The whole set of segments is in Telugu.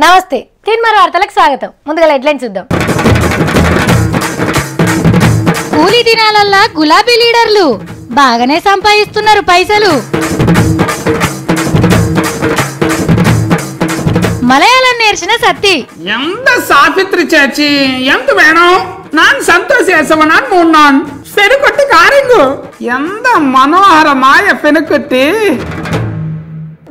నమస్తే తీన్మార్ వార్తలకు స్వాగతం. ముందుగా హెడ్లైన్స్ చూద్దాం. కూలీ దినాలల్లా గులాబీ లీడర్లు బాగానే సంపాదిస్తున్నారు పైసలు. మలయాళం నేర్చిన సత్తి ఎంత సావిత్రి చేచి ఎంత వేణం నాన్ సంతోషేసవనాన్ మూన్నాన్ పెనుకొట్టి కారింగు ఎంత మనోహరమాయ పెనుకొట్టి.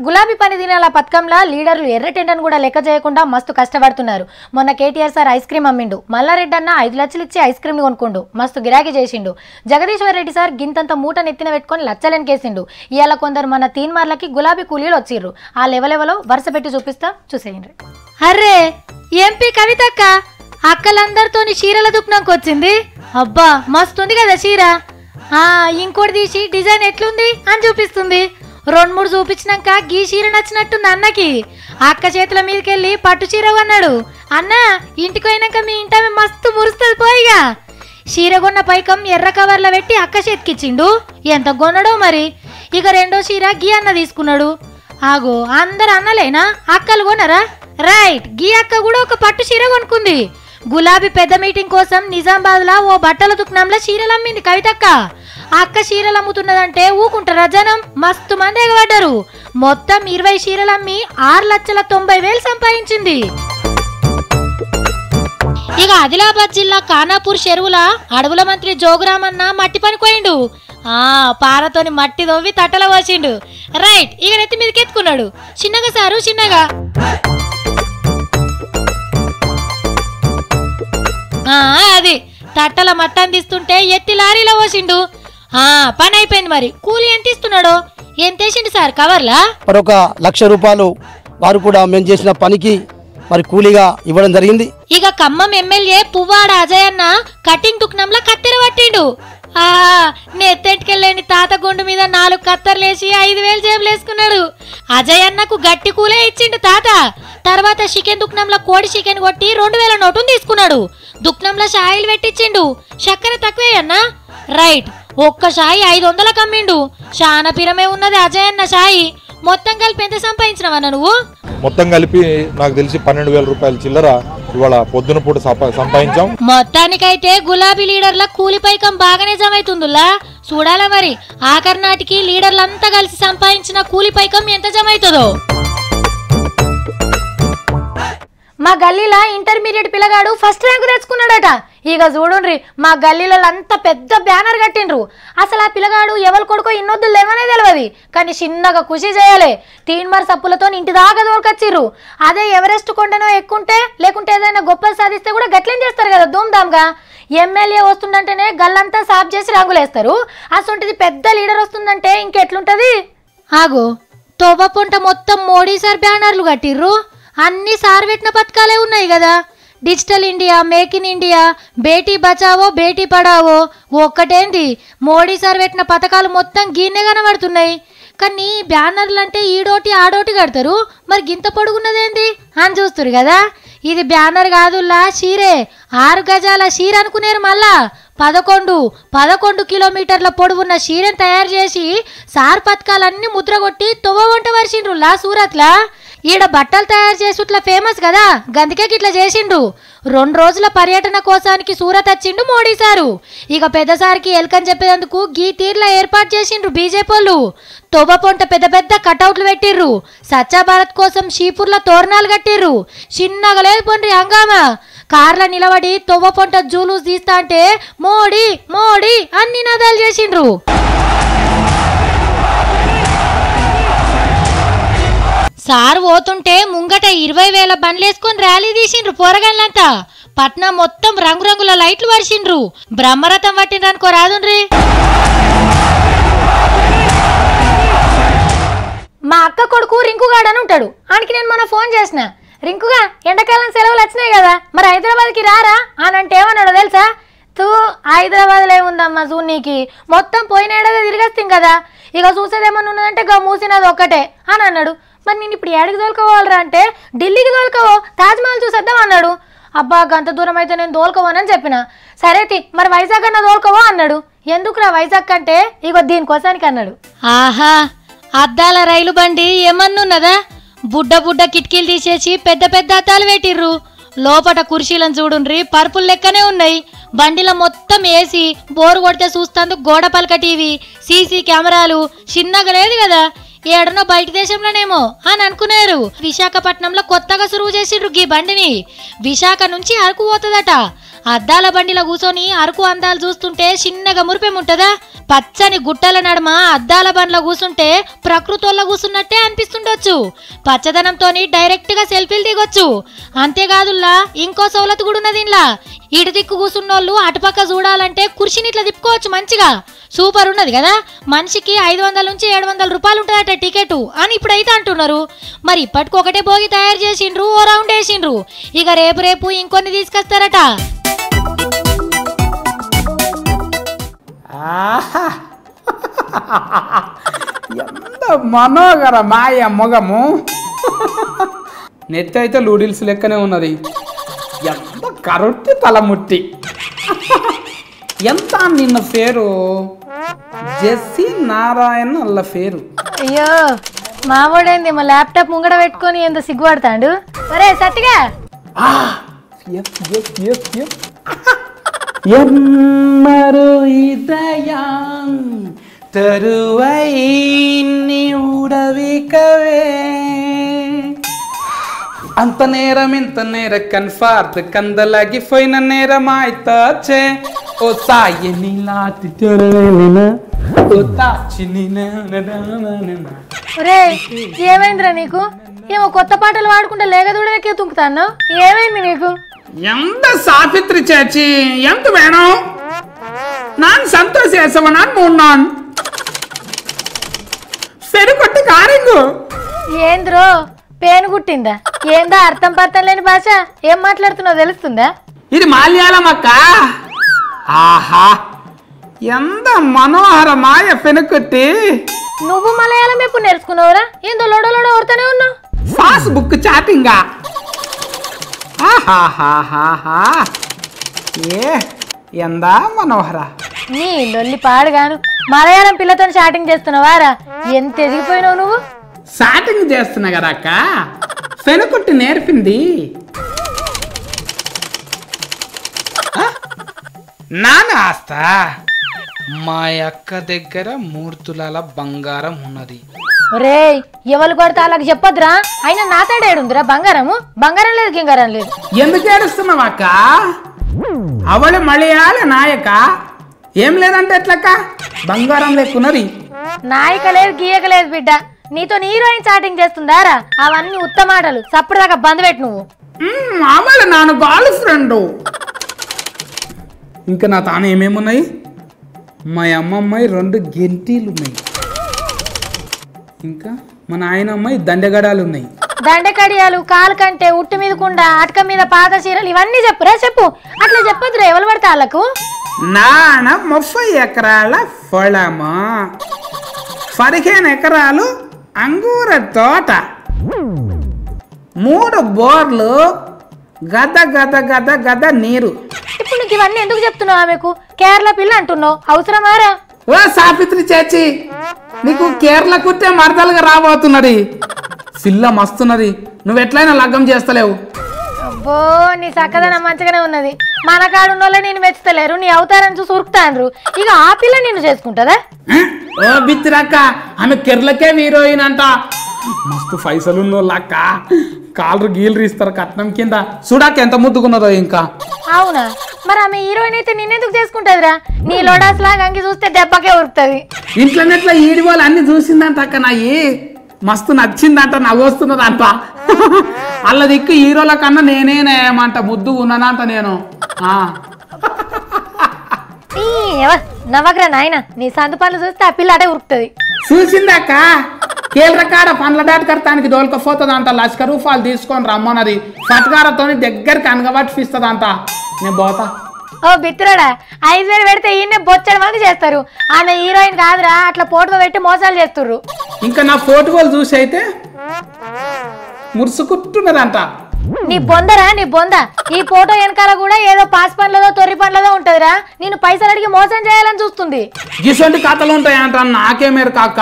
గులాబీ పని దినాల పథకంలా లీడర్లు ఎర్ర టెండను కూడా లెక్క చేయకుండా మస్తు కష్టపడుతున్నారు. మొన్న కేటీఆర్ సార్ ఐస్ క్రీమ్ అమ్మిండు, మల్లారెడ్డి అన్న 5 లక్షలు ఇచ్చి ఐస్ క్రీమ్ కొనుక్కుండు, మస్తు గిరాకీ చేసిండు. జగదీశ్వర్ రెడ్డి సార్ గింతంత మూట నెత్తిన పెట్టుకొని లచ్చలెనకేసిండు. ఇవాళ కొందరు మన తీన్మార్లకి గులాబీ కూలీలు వచ్చిర్రు. ఆ లెవెలో వరుస పెట్టి చూపిస్తా, చూసేయండి. అర్రే ఎంపీ కవితక్క అక్కలందరితోని చీరల దుఃఖంకి వచ్చింది. అబ్బా మస్తుంది కదా చీర. ఇంకోటి తీసి డిజైన్ ఎట్లుంది అని చూపిస్తుంది. 2-3 చూపించినాక గీ చీర నచ్చినట్టుంది అన్నకి. అక్క చేతుల మీదకెళ్ళి పట్టు చీర కొన్నాడు. అన్న ఇంటికి పోయినాక మీ ఇంటమే మస్తు మురుస్తుంది పోయిగా. చీర కొన్న పైకం ఎర్ర కవర్లో పెట్టి అక్క చేతికిచ్చిండు. ఎంత కొన్నాడో మరి. ఇక రెండో చీర గీ అన్న తీసుకున్నాడు. ఆగో అందరు అన్నలేనా, అక్కలు కొనరా? రైట్, గీ అక్క కూడా ఒక పట్టు చీర కొనుక్కుంది. గులాబీ పెద్ద మీటింగ్ కోసం నిజామాబాద్ లా ఓ బట్టల దుకాణంలో చీరలు అమ్మింది కవితక్క. అక్క చీరలు అమ్ముతున్నదంటే ఊకుంటారా జనం? మస్తు మంది ఎగబడ్డారు. మొత్తం 20 చీరలు అమ్మి 6,90,000 సంపాదించింది. ఇక ఆదిలాబాద్ జిల్లా ఖానాపూర్ చెరువుల అడవుల మంత్రి జోగురామన్న మట్టి పని పోయిండు. పారతోని మట్టి దొవ్వి తట్టల పోసిండు. రైట్, ఇక నెత్తి మీదకి ఎత్తుకున్నాడు. చిన్నగా సారు చిన్నగా. అది తట్టల మట్టని తీస్తుంటే ఎత్తి లారీలో పోసిండు. పని అయిపోయింది. మరి కూలి ఎంత ఇస్తున్నాడో? ఎంత వేసిండు సార్ కవర్లా? మరి 1,00,000 రూపాయలు వారు కూడా మేము చేసిన పనికి మరి కూలీగా ఇవ్వడం జరిగింది. ఇక ఖమ్మం ఎమ్మెల్యే పువ్వాడ అజయ్ అన్న కటింగ్ దుకాణంలో కత్తెర పట్టిండు. నెత్తెట్టుకెళ్ళండి తాత గుండు మీద 4 కత్తర్లేసి 5,000 జేబులు వేసుకున్నాడు. అజయ్ అన్నకు గట్టి కూలే ఇచ్చిండు తాత. తర్వాత చికెన్ దుకాణంలో కోడి చికెన్ కొట్టి 2,000 నోటును తీసుకున్నాడు. దుకాణంలో షాయిలు పెట్టించిండు. చక్కెర తక్కువే అన్న. రైట్, ఒక్క షాయి 500 అమ్మిండు. చాలా పిరమే ఉన్నది అజయ్ అన్న షాయి. మొత్తం కలిపి ఎంత సంపాదించినవన్న నువ్వు? మొత్తం కలిపి నాకు తెలిసి 12,000 రూపాయల చిల్లర ఇవాళ పొద్దున పూట సంపాదించాం. మొత్తానికైతే గులాబీ లీడర్ల కూలి పైకం బాగానే జమైతుందిలా. చూడాలా మరి ఆఖరి నాటికి లీడర్లంతా కలిసి సంపాదించిన కూలి పైకం ఎంత జమైతుందో. మా గల్లీలో ఇంటర్మీడియట్ పిల్లగాడు ఫస్ట్ ర్యాంకు తెచ్చుకున్నాడట. ఇక చూడుండ్రి, మా గల్లీలో అంత పెద్ద బ్యానర్ కట్టిండ్రు. అసలు ఆ పిల్లగాడు ఎవరి కొడుకో ఇన్నొద్దులు లేవనే తెలియదు, కానీ చిన్నగా ఖుషి చేయాలి. తీన్మార్ సప్పులతో ఇంటి దాకా దోలుకొచ్చిర్రు. అదే ఎవరెస్ట్ కొండనో ఎక్కుంటే లేకుంటే ఏదైనా గొప్పలు సాధిస్తే కూడా గట్లేం చేస్తారు కదా ధూమ్ధామ్గా. ఎమ్మెల్యే వస్తుందంటేనే గల్లంతా సాఫ్ చేసి రంగులేస్తారు. అసొంటిది పెద్ద లీడర్ వస్తుందంటే ఇంకెట్లుంటది. ఆగో తోవ పొంట మొత్తం మోడీ సార్ బ్యానర్లు కట్టిర్రు. అన్ని సార్ పెట్టిన పథకాలే ఉన్నాయి కదా. Digital India, make in India, Beti Bachao Beti Padhao. ఒక్కటేంది మోడీ సార్ పెట్టిన పథకాలు మొత్తం గీనే కనబడుతున్నాయి. కానీ బ్యానర్లు అంటే ఈడోటి ఆడోటి కడతారు. మరి గింత పొడుగున్నదేంది అని చూస్తారు కదా. ఇది బ్యానర్ కాదుల్లా, షీరే. 6 గజాల షీర్ అనుకునేరు. మళ్ళా 11 కిలోమీటర్ల పొడవున్న షీరెని తయారు చేసి సార్ పథకాలన్నీ ముద్ర కొట్టి తొవ్వ వంట వరిసిండ్రులా సూరత్లా. ఈడ బట్టలు తయారు చేసుట్లా ఫేమస్ కదా, గందుకే ఇట్లా చేసిండు. 2 రోజుల పర్యటన కోసానికి సూరత్ వచ్చిండు మోడీ సారు. ఇక పెద్దసారికి ఎల్కని చెప్పేందుకు గీ తీర్ల ఏర్పాటు చేసిండ్రు బీజేపీ వాళ్ళు. తొవ్వ పొంట పెద్ద పెద్ద కటౌట్లు పెట్టిర్రు. స్వచ్ఛ భారత్ కోసం షీపూర్ల తోరణాలు కట్టిర్రు. చిన్నగా లేదు పొండ్రి హంగామా. కార్ల నిలబడి తొవ్వ పొంట జూలూస్ తీస్తా అంటే మోడీ మోడీ అని నినాదాలు చేసిండ్రు. సార్ పోతుంటే ముంగట 20,000 బండ్లేసుకొని ర్యాలీ తీసిండ్రు పోరగాళ్ళంతా. పట్నం మొత్తం రంగురంగుల లైట్లు వరిసిండ్రు. బ్రహ్మరథం పట్టిండ్రు అనుకో రాదుండ్రి. మా అక్క కొడుకు రింకుగాడని ఉంటాడు. ఆయనకి నేను మొన్న ఫోన్ చేసిన, రింకుగా ఎండాకాలం సెలవులు వచ్చినాయి కదా, మరి హైదరాబాద్కి రారా అని అంటే ఏమన్నాడు తెలుసా? హైదరాబాద్లో ఏముందమ్మా జూన్నీకి, మొత్తం పోయిన ఏడాది తిరిగేస్తాం కదా, ఇక చూసేదేమన్నా ఉన్నదంటే ఇక మూసినది ఒక్కటే అని అన్నాడు. మరి నేను ఇప్పుడు ఏడికి తోలుకోవాలరా అంటే ఢిల్లీకి తోలుకోవో, తాజ్మహల్ చూసేద్దాం అన్నాడు. అబ్బా గంత దూరం అయితే నేను తోలుకోవనని చెప్పిన. సరే మరి వైజాగ్ అన్న తోలుకోవో అన్నాడు. ఎందుకురా వైజాగ్ అంటే ఇగో దీనికోసానికి అన్నాడు. ఆహా అద్దాల రైలు బండి ఏమన్నున్నదా? బుడ్డ బుడ్డ కిటికీలు తీసేసి పెద్ద పెద్ద అద్దాలు పెట్టిర్రు. లోపట కుర్చీలను చూడుండ్రి పరుపులు లెక్కనే ఉన్నాయి. బండిలో మొత్తం ఏసీ, బోరు కొడితే చూస్తందుకు గోడ పలక టీవీ, సీసీ కెమెరాలు. చిన్నగా లేదు కదా, ఏడనో బయట దేశంలోనేమో అని అనుకున్నారు. విశాఖపట్నంలో కొత్తగా సురువు చేసిండ్రు ఈ బండిని. విశాఖ నుంచి అరకు పోతుందట. అద్దాల బండిలో కూర్చొని అరకు అందాలు చూస్తుంటే చిన్నగా మురిపేముంటదా? పచ్చని గుట్టల నడుమ అద్దాల బండ్లో కూర్చుంటే ప్రకృతిలో కూర్చున్నట్టే అనిపిస్తుండొచ్చు. పచ్చదనంతోని డైరెక్ట్ గా సెల్ఫీలు దిగొచ్చు. అంతేకాదుల్లా ఇంకో సౌలత్ కూడా ఉన్నది. ఇంట్లో ఇటు దిక్కు కూర్చున్నోళ్ళు అటుపక్క చూడాలంటే కుర్చీని ఇట్లా తిప్పుకోవచ్చు మంచిగా. సూపర్ ఉన్నది కదా. మనిషికి 500 నుంచి 700 రూపాయలు ఉంటుందట టికెట్ అని ఇప్పుడైతే అంటున్నారు. మరి ఇప్పటికొకటే భోగి తయారు చేసిండ్రు, ఓ రౌండ్ వేసిండ్రు. ఇక రేపు రేపు ఇంకొన్ని తీసుకొస్తారట. ఎంత మనోగర మాయ మొగము. నెత్తి అయితే లూడిల్స్ లెక్కనే ఉన్నది. ఎంత కరుట్టి తలముట్టి. ఎంత నిన్న పేరు జెస్సీ నారాయణ అల్ల పేరు. అయ్యో మామూడేంది మా ల్యాప్టాప్ ముంగడ పెట్టుకొని ఎంత సిగ్గుపడతాడు. సరే సత్తిగా ఎమ్మరు ఇదయం తరువై ఉడవికవే అంత నేరం ఇంత నేర కన్ఫార్ట్ కందలాగిపోయిన నేరమాయితే ఓ సాయి నీలాటి ఓ తాచి రే ఏమైందిరా నీకు? ఏమో కొత్త పాటలు పాడుకుంటే లేగదూడకే తుంకుతాను. ఏమైంది నీకు? ఎంత సావిత్రి చేచి ఎంత వేణం నాన్ సంతోషేసవ నాన్ మూన్నాన్ సెరుకొట్టి కారింగు. ఏంద్రో పేను గుట్టిందా? ఏందా అర్థం పర్థం లేని భాష? ఏం మాట్లాడుతున్నావు తెలుస్తుందా? ఇది మలయాళం అక్క. ఆహా ఎంత మనోహరమాయ పెనుకొట్టి. నువ్వు మలయాళం ఎప్పుడు నేర్చుకున్నావురా? ఏందో లోడో లోడో ఓడుతూనే ఉన్నావు. ఫేస్బుక్ చాటింగా. ఏ ఎందా మనోహర. నీ లొల్లి పాడుగాను. మలయాళం పిల్లతో చాటింగ్ చేస్తున్నావారా? ఎంత ఎదిగిపోయినావు నువ్వు. చాటింగ్ చేస్తున్నా కదా అక్క. పెనుకొట్టి నేర్పింది. నాన్న ఆస్త మా అక్క దగ్గర 3 తులాల బంగారం ఉన్నది. రే ఎవరు కొడితే అలాగ చెప్పొద్దురా. అయినా నా తాడేడుందిరా బంగారము? బంగారం లేదు గింగారం లేదు. ఎందుకు ఏడుస్తున్నావు అక్క? అవళి మలయాళ నాయక ఏం లేదంటే ఎట్లక్క? బంగారం లేకున్నది. నాయక లేదు గీయక లేదు బిడ్డ. నీతో హీరోయిన్ చాటింగ్ చేస్తుందారా? అవన్నీ ఉత్తమాటలు. సప్పుడు దాకా బంద్ పెట్టు నువ్వు. అవళి నాన్న గర్ల్ ఫ్రెండ్. ఇంకా నా తాను ఏమేమున్నాయి? మా అమ్మమ్మాయి 2 గెంటీలు ఉన్నాయి. ఇంకా మా నాయనమ్మాయి దండగడాలు ఉన్నాయి. దండకడియాలు, కాలు కంటే, ఉట్టు మీద కుండ, అటక మీద పాత చీరలు ఇవన్నీ చెప్పురా. చెప్పు. అట్లా చెప్పొద్దురా ఎవరు పడితే వాళ్ళకు. నాన్న 30 ఎకరాల పొలము, 15 ఎకరాలు అంగూర తోట, 3 బోర్లు, గద గద గద గద నీరు. ఇప్పుడు నీకు ఇవన్నీ ఎందుకు చెప్తున్నావు? ఆమెకు కేరళ పిల్ల అంటున్నావు, అవసరమారా? ఓ సావిత్రి చేచి నీకు కేరళ కుట్టే మరదలుగా రాబోతున్నది. పిల్ల మస్తున్నది. నువ్వు ఎట్లయినా లగ్గం చేస్తలేవు. అబ్బో నీ చక్కదనం మంచిగానే ఉన్నది. మన కాడున్న వాళ్ళే నేను మెచ్చుతలేరు. నీ అవతారం చూసి ఉరుకుతాండ్రు. ఇక ఆ పిల్ల నిన్ను చేసుకుంటదా? ఓ బిత్తిరక్క ఆమె కేరళకే హీరోయిన్ అంట. మస్తు పైసలు ఉన్నోళ్ళక్క. కాళ్ళు గీళ్ళు ఇస్తారు కట్నం కింద. చూడాక ఎంత ముద్దుకున్నదో. ఇంకా అవునా? మరి ఆమె హీరోయిన్ అయితే నేనెందుకు చేసుకుంటదిరా? నీ లోడాస్ లాగా అంగి చూస్తే దెబ్బకే ఉరుకుతుంది. ఇంట్లోనెట్లా ఈడి వాళ్ళు అన్ని చూసిందంట అక్క. నాయి మస్తు నచ్చిందంట, నవ్వొస్తున్నదంట. అల్ల దిక్కు హీరోల కన్నా నేనేమంట ముద్దుగా ఉన్నానంట నేను. నవ్వకరా నాయన. నీ సందు పనులు చూస్తే ఆ పిల్ల అటే ఉరుకుతుంది. చూసిందక్క. కేంద్ర కాడ పండ్ల దాటకర్తానికి దోలుకపోతుందంట. 1,00,000 రూపాయలు తీసుకొని రమ్మన్నది. పట్టుకారతో దగ్గరికి అనగబట్టిస్తుందంట. నేను పోతా. ఓ బిత్తురాడా, 5,000 పెడితే ఈయన బొచ్చడి మంది చేస్తారు. ఆమె హీరోయిన్ కాదురా, అట్లా ఫోటో పెట్టి మోసాలు చేస్తుర్రు. ఇంకా నా ఫోటోలు చూసి అయితే మురుసుకుంటున్నదంట. నీ బొందరా నీ బొంద. ఈ ఫోటో వెనకాల కూడా ఏదో పాస్ పండ్లదో తొర్రి పండ్లదో ఉంటదిరా. నేను పైసలు అడిగి మోసం చేయాలని చూస్తుంది. ఇటువంటి కథలు ఉంటాయంట. నాకే మీరు కాక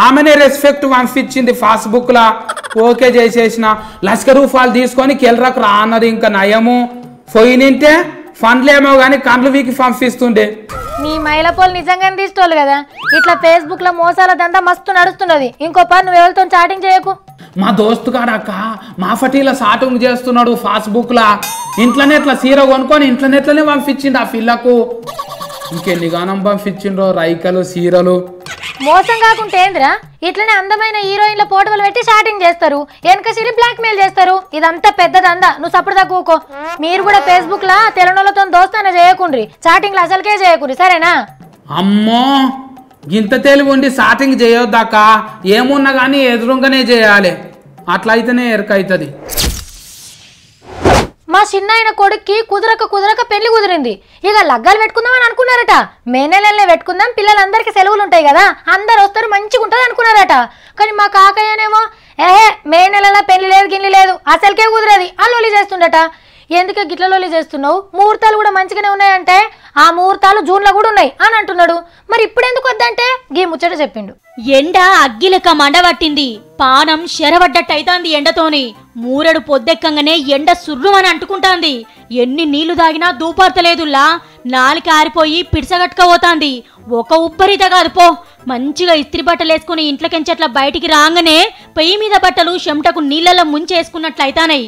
ఆమెనే రెస్పెక్ట్ పంపించింది ఫేస్బుక్ లా. ఓకే చేసేసిన ₹1,00,000 తీసుకొని కెలరకు రా అన్నది. ఇంకా నయము పోయినింటే ఫండ్లేమో కానీ కండ్లు వీకి పంపిస్తుండే. నీ మైలపోలు నిజంగానే తీసుకోవాలి కదా. ఇట్లా ఫేస్బుక్ లో మోసాల దందా మస్తు నడుస్తున్నది. ఇంకో పని నువ్వు ఎవరితో చాటింగ్ చేయకు. మా దోస్తు కాడక్క మా ఫటీలో చాటింగ్ చేస్తున్నాడు ఫేస్బుక్ లా. ఇంట్లోనే ఇట్లా సీర కొనుక్కొని ఇంట్లోనే పంపించిండు ఆ పిల్లకు. ఇంకెన్ని గానం పంపించిండ్రో రైకలు సీరలు. మోసం కాకుంటే ఏంద్రా, ఇట్లనే అందమైన హీరోయిన్ల ఫోటోలు పెట్టి షాటింగ్ చేస్తారు, వెనక సిరి బ్లాక్ మెయిల్ చేస్తారు. ఇదంతా పెద్దదందా, నువ్వు సప్పుడు తక్కువకో. మీరు కూడా ఫేస్బుక్ లా తెలంగాణతో దోస్తానే చేయకుండ్రి, చాటింగ్లు అసలుకే చేయకుండ్రి, సరేనా? అమ్మో ఇంత తెలివి ఉండి చాటింగ్ చేయొద్దాక. ఏమున్నా కానీ ఎదురుగానే చేయాలి, అట్లయితేనే ఎరకైతుంది. మా చిన్న కొడుక్కి కుదరక పెళ్లి కుదిరింది. ఇక లగ్గాలు పెట్టుకుందామని అనుకున్నారట. మే నెలలనే పెట్టుకుందాం, పిల్లలందరికీ సెలవులు ఉంటాయి కదా, అందరు వస్తారు, మంచిగా ఉంటుంది అనుకున్నారట. కానీ మా కాకయ్యనేమో మే నెలలో పెళ్లి లేదు గిల్లి లేదు, అసలుకే కుదిరది అల్లోలి చేస్తుండట. ఎందుకే గిట్లలోలి చేస్తున్నావు, ముహూర్తాలు కూడా మంచిగానే ఉన్నాయంటే ఆ ముహూర్తాలు జూన్లో కూడా ఉన్నాయి అని అంటున్నాడు. మరి ఇప్పుడు ఎందుకు వద్దంటే గీ ముచ్చట చెప్పిండు. ఎండ అగ్గిలక మండబట్టింది, పానం శరవడ్డట్టయితాంది ఎండతోని. మూరెడు పొద్దెక్కంగానే ఎండ సుర్రుమని అంటుకుంటాంది. ఎన్ని నీళ్లు దాగినా దూపార్తలేదుల్లా, నాలిక ఆరిపోయి పిడిసగట్టుకపోతాంది. ఒక ఉబ్బరిత కాదు పో. మంచిగా ఇస్త్రీ బట్టలేసుకుని ఇంట్లోకెంచట్లా బయటికి రాగానే పొయ్యి మీద బట్టలు చెమటకు నీళ్ళల్లో ముంచేసుకున్నట్లయితానై.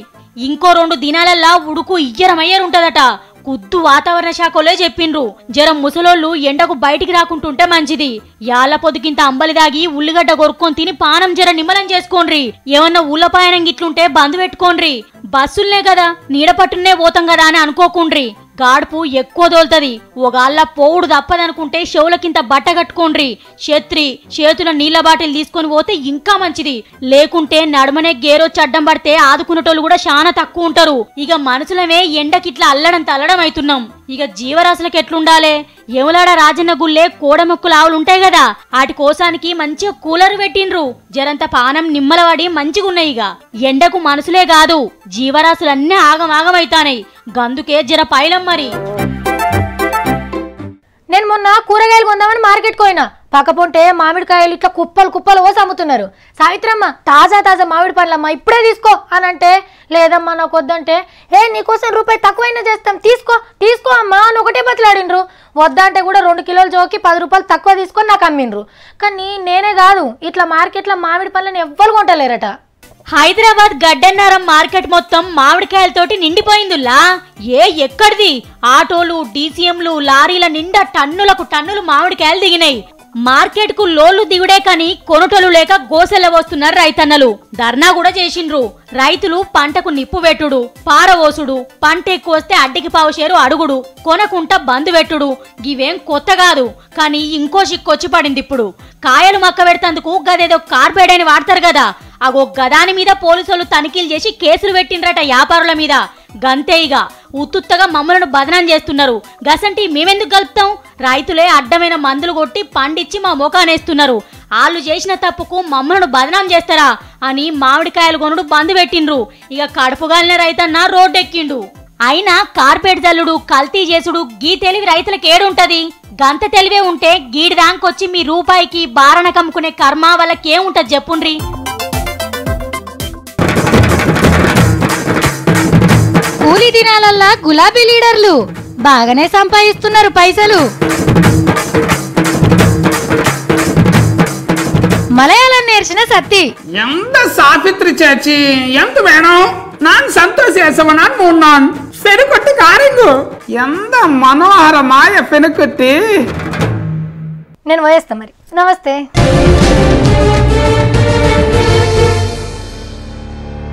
ఇంకో 2 దినాలల్లా ఉడుకు ఇయ్యరమయ్యరుంటదట. కుద్దు వాతావరణ శాఖలే చెప్పిండ్రు. జరం ముసలోళ్ళు ఎండకు బయటికి రాకుంటుంటే మంచిది. యాళ్ల పొద్దుకింత అంబలి దాగి ఉల్లిగడ్డ కొరుక్కొని తిని పానం జర నిమ్మలం చేసుకోండ్రి. ఏమన్నా ఊళ్ళపాయనం గిట్లుంటే బంద్ పెట్టుకోండ్రి. బస్సుల్నే కదా నీడ పట్టునే పోతాం కదా అని అనుకోకుండ్రి. గాడుపు ఎక్కువ దోల్తది. ఒగాళ్ళ పోవుడు తప్పదనుకుంటే షవులకింత బట్ట కట్టుకోండ్రి. ఛత్రి చేతుల నీళ్ల బాటిల్ తీసుకొని పోతే ఇంకా మంచిది. లేకుంటే నడుమనే గేరొచ్చి అడ్డం పడితే ఆదుకునేటోళ్ళు కూడా చాలా తక్కువ ఉంటారు. ఇక మనుషులమే ఎండకిట్లా అల్లడం తల్లడం అవుతున్నాం. ఇక జీవరాశులకు ఎట్లుండాలే? ఎములాడ రాజన్న గుళ్ళే కోడమొక్కులు ఆవులుంటాయి కదా, వాటి కోసానికి మంచిగా కూలర్ పెట్టిండ్రు. జరంత పానం నిమ్మలవాడి మంచిగున్నాయి. ఇక ఎండకు మనుషులే కాదు జీవరాశులన్నీ ఆగమాగమైతానాయి. గందుకే జర పైలం మరి. నేను మొన్న కూరగాయలు కొందామని మార్కెట్కి పోయినా. పక్కపొంటే మామిడికాయలు ఇట్లా కుప్పలు ఓసి అమ్ముతున్నారు. సావిత్రమ్మ తాజా మామిడి పండ్లమ్మ ఇప్పుడే తీసుకో అని అంటే, లేదమ్మా నాకు వద్దంటే, నీకోసం రూపాయి తక్కువైనా చేస్తాం, తీసుకో అమ్మా అని ఒకటే బతలాడిండ్రు. వద్దంటే కూడా 2 కిలోలు జోకి ₹10 తక్కువ తీసుకొని నాకు అమ్మిండ్రు. కానీ నేనే కాదు, ఇట్లా మార్కెట్లో మామిడి పండ్లను ఎవ్వరు కొంటలేరట. హైదరాబాద్ గడ్డన్నారం మార్కెట్ మొత్తం మామిడికాయలతోటి నిండిపోయిందిలా. ఎక్కడిది? ఆటోలు, డీసీఎంలు, లారీల నిండా టన్నులకు టన్నులు మామిడికాయలు దిగినాయి. మార్కెట్ కు లోళ్లు దిగుడే కాని కొనుటలు లేక గోసెల్ల వస్తున్నారు రైతన్నలు. ధర్నా కూడా చేసిండ్రు. రైతులు పంటకు నిప్పు పెట్టుడు, పారవోసుడు, పంట ఎక్కువ వస్తే అడ్డికి పావుషేరు అడుగుడు, కొనకుంట బంద్ పెట్టుడు ఇవేం కొత్త కాదు. కానీ ఇంకో చిక్కొచ్చి పడింది ఇప్పుడు. కాయలు మక్క పెడతందుకు గదేదో కార్బైడ్ అని వాడతారు కదా, అగో గదాని మీద పోలీసులు తనిఖీలు చేసి కేసులు పెట్టిండ్రట వ్యాపారుల మీద. గంతేయిగా ఉత్తుత్తగా మమ్మలను బదనాం చేస్తున్నారు. గసంటి మేమెందుకు గలుపుతాం? రైతులే అడ్డమైన మందులు కొట్టి పండిచ్చి మా మోకానేస్తున్నారు. వాళ్ళు చేసిన తప్పుకు మమ్మలను బదనాం చేస్తారా అని మామిడికాయలు కొనుడు బంద్ పెట్టిండ్రు. ఇక కడుపుగాలిన రైతన్న రోడ్డెక్కిండు. అయినా కార్పేట్ జల్లుడు, కల్తీ చేసుడు గీ తెలివి రైతులకు ఏడుంటది? గంత తెలివే ఉంటే గీడి దాంకొచ్చి మీ రూపాయికి బారణ కమ్ముకునే కర్మ వాళ్ళకేముంటది చెప్పుండ్రి. కూలీ దినాలల్లా గులాబీ లీడర్లు బాగానే సంపాదిస్తున్నారు పైసలు. మలయాళం నేర్చిన సత్తి ఎంత సావిత్రి చేచి ఎంత వేణం నాన్ సంతోషేసవ నాన్ మూన్నాన్ పెనుకొట్టి కారింగు ఎంత మనోహరమాయ పెనుకొట్టి. నేను పోయేస్తా మరి. నమస్తే.